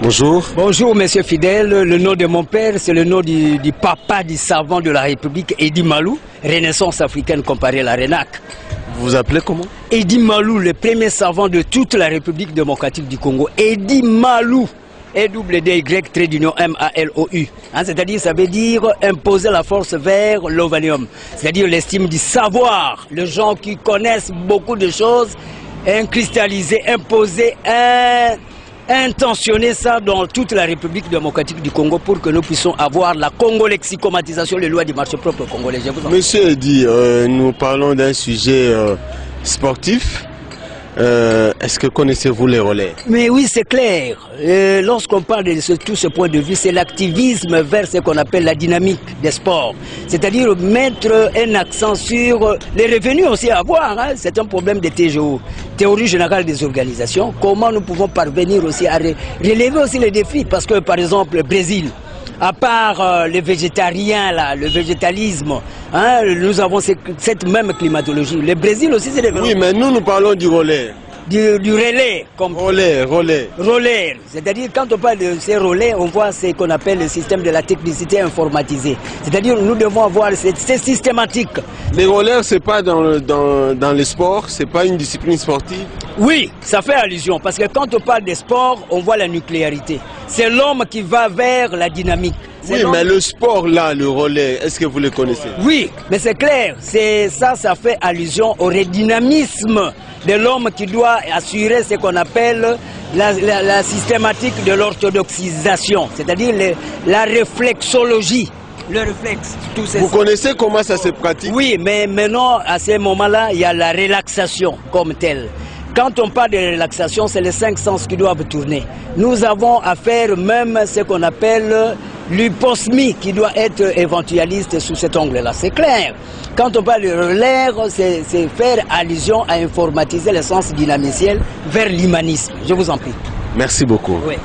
Bonjour. Bonjour, monsieur Fidèle. Le nom de mon père, c'est le nom du papa du savant de la République, Edi Malou, Renaissance africaine comparée à la RENAC. Vous vous appelez comment? Edi Malou, le premier savant de toute la République démocratique du Congo. Edi Malou. E-double-D-Y-M-A-L-O-U. C'est-à-dire, ça veut dire imposer la force vers l'ovanium. C'est-à-dire l'estime du savoir. Les gens qui connaissent beaucoup de choses, cristalliser, imposer, intentionner ça dans toute la République démocratique du Congo pour que nous puissions avoir la congolexicomatisation, les lois du marché propre congolais. Monsieur Edi, nous parlons d'un sujet sportif. Est-ce que connaissez-vous les relais? Mais oui, c'est clair. Lorsqu'on parle de tout ce point de vue, c'est l'activisme vers ce qu'on appelle la dynamique des sports. C'est-à-dire mettre un accent sur les revenus aussi à avoir. Hein. C'est un problème de TGO, théorie générale des organisations. Comment nous pouvons parvenir aussi à relever aussi les défis? Parce que par exemple, le Brésil, à part les végétariens, là, le végétalisme, hein, nous avons cette même climatologie. Le Brésil aussi, c'est des... Oui, mais nous parlons du relais. Du relais. Comme... Relais. Relais. C'est-à-dire, quand on parle de ces relais, on voit ce qu'on appelle le système de la technicité informatisée. C'est-à-dire, nous devons avoir c'est systématique. Les relais, c'est pas dans les sports, c'est pas une discipline sportive? Oui, ça fait allusion, parce que quand on parle des sports, on voit la nucléarité. C'est l'homme qui va vers la dynamique. Oui, mais le sport là, le relais, est-ce que vous le connaissez? Oui, mais c'est clair, ça fait allusion au redynamisme de l'homme qui doit assurer ce qu'on appelle la systématique de l'orthodoxisation, c'est-à-dire la réflexologie. Le réflexe, tout ça. Vous connaissez comment ça se pratique? Oui, mais maintenant, à ce moment-là, il y a la relaxation comme telle. Quand on parle de relaxation, c'est les 5 sens qui doivent tourner. Nous avons à faire même ce qu'on appelle l'hyposmie qui doit être éventualiste sous cet angle-là. C'est clair. Quand on parle de relais, c'est faire allusion à informatiser le sens dynamiciel vers l'humanisme. Je vous en prie. Merci beaucoup. Oui.